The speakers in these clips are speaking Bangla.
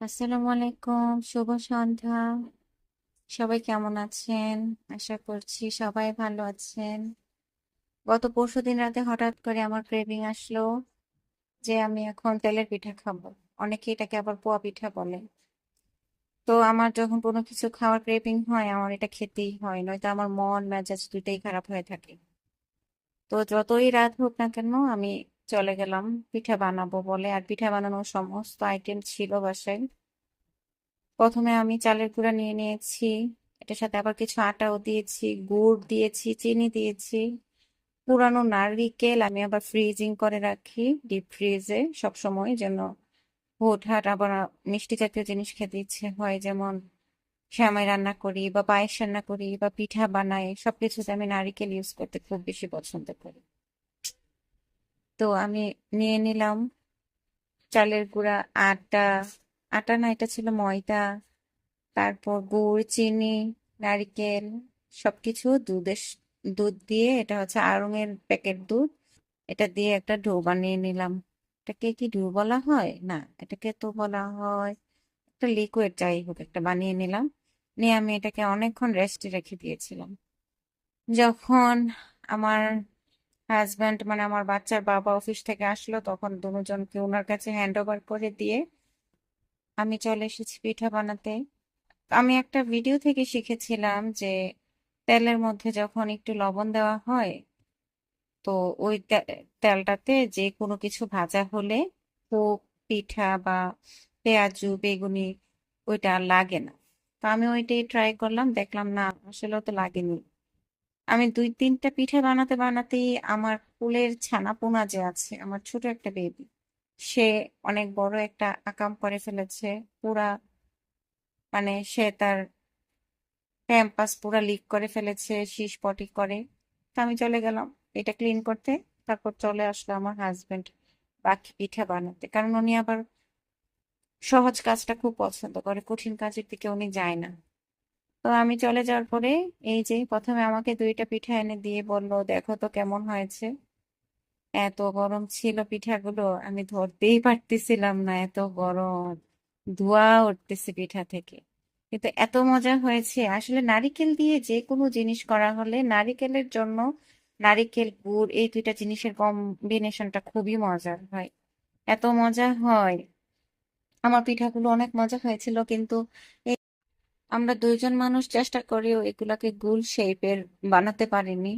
আসসালামু আলাইকুম, শুভ সন্ধ্যা। সবাই কেমন আছেন? আশা করছি সবাই ভালো আছেন। গত পরশুদিন রাতে হঠাৎ করে আমার ক্রেভিং আসলো যে আমি এখন তেলের পিঠা খাবো। অনেকে এটাকে আবার পোয়া পিঠা বলে। তো আমার যখন কোনো কিছু খাওয়ার ক্রেভিং হয় আমার এটা খেতেই হয়, নয়তো আমার মন মেজাজ দুইটাই খারাপ হয়ে থাকে। তো যতই রাত হোক না কেন আমি চলে গেলাম পিঠা বানাবো বলে, আর পিঠা বানানোর সমস্ত আইটেম ছিল বাসায়। প্রথমে আমি চালের গুঁড়া নিয়ে নিয়েছি, এটার সাথে আবার কিছু আটাও দিয়েছি, গুড় দিয়েছি, চিনি দিয়েছি। পুরানো নারকেল আমি আবার ফ্রিজিং করে রাখি ডিপ ফ্রিজে সবসময়, যেন হুটহাট আবার মিষ্টি জাতীয় জিনিস খেতে ইচ্ছে হয়, যেমন সেমাই রান্না করি বা পায়েস রান্না করি বা পিঠা বানাই, সবকিছুতে আমি নারকেল ইউজ করতে খুব বেশি পছন্দ করি। তো আমি নিয়ে নিলাম চালের গুঁড়া, আটা, আটা না এটা ছিল ময়দা, তারপর গুড়, চিনি, নারিকেল, সবকিছু দুধ দিয়ে, এটা হচ্ছে আড়ং-এর প্যাকেট দুধ, এটা দিয়ে একটা ডো বানিয়ে নিলাম। এটাকে কি ডো বলা হয়? না, এটাকে তো বলা হয় একটা লিকুইড, যাই হোক একটা বানিয়ে নিলাম। নিয়ে আমি এটাকে অনেকক্ষণ রেস্টে রেখে দিয়েছিলাম। যখন আমার হাজব্যান্ড মানে আমার বাচ্চার বাবা অফিস থেকে আসলো, তখন দুজনকে ওনার কাছে হ্যান্ড ওভার করে দিয়ে আমি চলে এসেছি পিঠা বানাতে। আমি একটা ভিডিও থেকে শিখেছিলাম যে তেলের মধ্যে যখন একটু লবণ দেওয়া হয়, তো ওই তেলটাতে যে কোনো কিছু ভাজা হলে হোক পিঠা বা পেঁয়াজু বেগুনি, ওইটা আর লাগে না। তো আমি ওইটাই ট্রাই করলাম, দেখলাম না আসলে তো লাগেনি। আমি 2-3টা পিঠা বানাতে বানাতেই আমার কুলের ছানাপোনা যে আছে, আমার ছোট একটা বেবি, সে অনেক বড় একটা আকাম করে ফেলেছে। পুরা মানে সে তার ক্যাম্পাস পুরা লিক করে ফেলেছে, শীষ পটি করে। তো আমি চলে গেলাম এটা ক্লিন করতে। তারপর চলে আসলো আমার হাজবেন্ড বাকি পিঠা বানাতে, কারণ উনি আবার সহজ কাজটা খুব পছন্দ করে, কঠিন কাজের দিকে উনি যায় না। তো আমি চলে যাওয়ার পরে এই যে প্রথমে আমাকে 2টা পিঠা এনে দিয়ে বলল, দেখো তো কেমন হয়েছে। এত গরম ছিল পিঠাগুলো, আমি ধরতেই পারতেছিলাম না, এত গরম, ধোঁয়া উঠতেছে পিঠা থেকে। কিন্তু এত মজা হয়েছে আসলে, নারিকেল দিয়ে যে কোনো জিনিস করা হলে নারিকেলের জন্য নারিকেল গুড় এই 2টা জিনিসের কম্বিনেশনটা খুবই মজার হয়, এত মজা হয়। আমার পিঠাগুলো অনেক মজা হয়েছিল, কিন্তু এই আমরা 2জন মানুষ চেষ্টা করেও এগুলাকে গোল শেপের বানাতে পারিনি।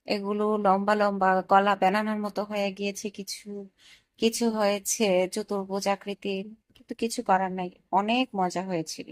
এগুলো লম্বা লম্বা কলা ব্যানানার মতো হয়ে গিয়েছে, কিছু কিছু হয়েছে চতুর্ভুজ আকৃতির, কিন্তু কিছু করার নাই, অনেক মজা হয়েছিল।